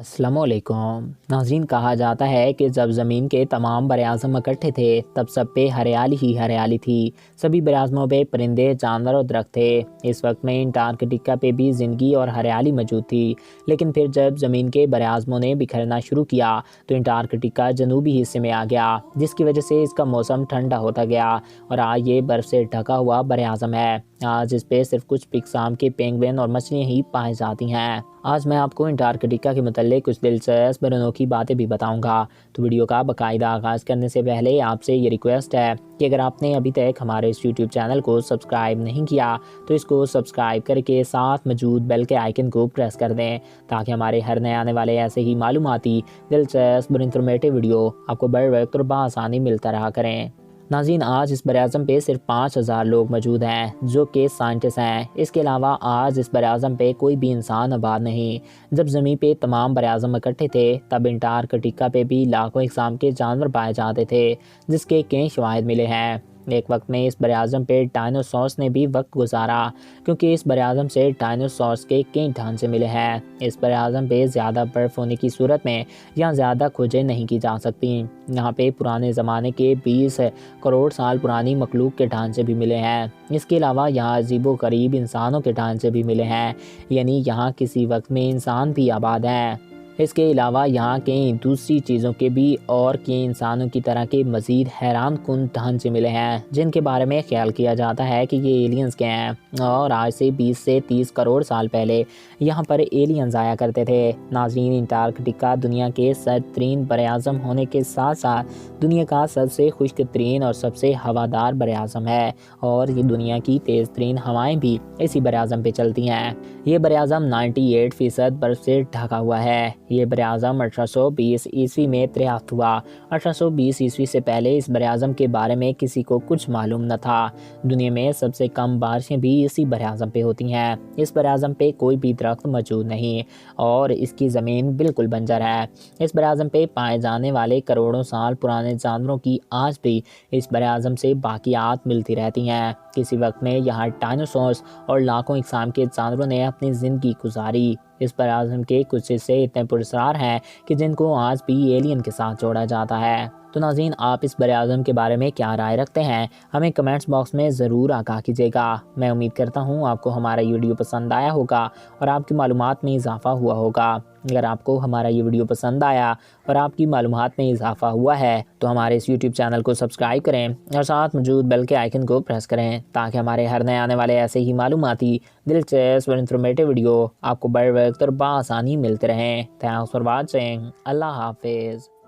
السلام علیکم ناظرین، کہا جاتا ہے کہ جب زمین کے تمام براعظم اکٹھے تھے تب سب پہ ہریالی ہی ہریالی تھی۔ سبھی براعظموں پہ پرندے، جانور اور درخت تھے۔ اس وقت میں انٹارکٹیکا پہ بھی زندگی اور ہریالی موجود تھی، لیکن پھر جب زمین کے براعظموں نے بکھرنا شروع کیا تو انٹارکٹیکا جنوبی حصے میں آ گیا، جس کی وجہ سے اس کا موسم ٹھنڈا ہوتا گیا اور آج یہ برف سے ڈھکا ہوا براعظم ہے۔ آج اس پہ صرف کچھ اقسام کے پینگوئن اور مچھلیاں ہی پائی جاتی ہیں۔ آج میں آپ کو انٹارکٹیکا کے متعلق کچھ دلچسپ اور انوکھی باتیں بھی بتاؤں گا، تو ویڈیو کا باقاعدہ آغاز کرنے سے پہلے آپ سے یہ ریکویسٹ ہے کہ اگر آپ نے ابھی تک ہمارے اس یوٹیوب چینل کو سبسکرائب نہیں کیا تو اس کو سبسکرائب کر کے ساتھ موجود بیل کے آئیکن کو پریس کر دیں، تاکہ ہمارے ہر نئے آنے والے ایسے ہی معلوماتی، دلچسپ اور انفارمیٹیو ویڈیو آپ کو بر وقت اور بآسانی ملتا رہا کریں۔ ناظرین، آج اس براعظم پہ صرف 5000 لوگ موجود ہیں جو کہ سائنٹسٹ ہیں۔ اس کے علاوہ آج اس براعظم پہ کوئی بھی انسان آباد نہیں۔ جب زمین پہ تمام براعظم اکٹھے تھے تب انٹارکٹیکا پہ بھی لاکھوں اقسام کے جانور پائے جاتے تھے، جس کے کئی شواہد ملے ہیں۔ ایک وقت میں اس براعظم پہ ڈائنوسورس نے بھی وقت گزارا، کیونکہ اس براعظم سے ڈائنوسورس کے کئی ڈھانچے ملے ہیں۔ اس براعظم پہ زیادہ برف ہونے کی صورت میں یہاں زیادہ کھوجیں نہیں کی جا سکتی۔ یہاں پہ پرانے زمانے کے 20 کروڑ سال پرانی مخلوق کے ڈھانچے بھی ملے ہیں۔ اس کے علاوہ یہاں عجیب و غریب انسانوں کے ڈھانچے بھی ملے ہیں، یعنی یہاں کسی وقت میں انسان بھی آباد ہیں۔ اس کے علاوہ یہاں کئی دوسری چیزوں کے بھی اور کئی انسانوں کی طرح کے مزید حیران کن ڈھانچے ملے ہیں، جن کے بارے میں خیال کیا جاتا ہے کہ یہ ایلینز کے ہیں، اور آج سے 20 سے 30 کروڑ سال پہلے یہاں پر ایلینز آیا کرتے تھے۔ ناظرین، انٹارکٹیکا دنیا کے سرد ترین براعظم ہونے کے ساتھ ساتھ دنیا کا سب سے خشک ترین اور سب سے ہوادار براعظم ہے، اور یہ دنیا کی تیز ترین ہوائیں بھی اسی براعظم پہ چلتی ہیں۔ یہ براعظم 98% برف سے ڈھکا ہوا ہے۔ یہ براعظم 1820 عیسوی میں دریافت ہوا۔ 1820 عیسوی سے پہلے اس براعظم کے بارے میں کسی کو کچھ معلوم نہ تھا۔ دنیا میں سب سے کم بارشیں بھی اسی براعظم پہ ہوتی ہیں۔ اس براعظم پہ کوئی بھی درخت موجود نہیں اور اس کی زمین بالکل بنجر ہے۔ اس براعظم پہ پائے جانے والے کروڑوں سال پرانے جانوروں کی آج بھی اس براعظم سے باقیات ملتی رہتی ہیں۔ کسی وقت میں یہاں ڈائنوسورس اور لاکھوں اقسام کے جانوروں نے اپنی زندگی گزاری۔ اس براعظم کے کچھ حصے اتنے پراسرار ہیں کہ جن کو آج بھی ایلین کے ساتھ جوڑا جاتا ہے۔ تو ناظرین، آپ اس براعظم کے بارے میں کیا رائے رکھتے ہیں؟ ہمیں کمنٹس باکس میں ضرور آگاہ کیجیے گا۔ میں امید کرتا ہوں آپ کو ہمارا یہ ویڈیو پسند آیا ہوگا اور آپ کی معلومات میں اضافہ ہوا ہوگا۔ اگر آپ کو ہمارا یہ ویڈیو پسند آیا اور آپ کی معلومات میں اضافہ ہوا ہے تو ہمارے اس یوٹیوب چینل کو سبسکرائب کریں اور ساتھ موجود بیل کے آئیکن کو پریس کریں، تاکہ ہمارے ہر نئے آنے والے ایسے ہی معلوماتی، دلچسپ اور انفارمیٹیو ویڈیو آپ کو بر وقت اور بآسانی ملتے رہیں۔ Thanks for watching. اللہ حافظ۔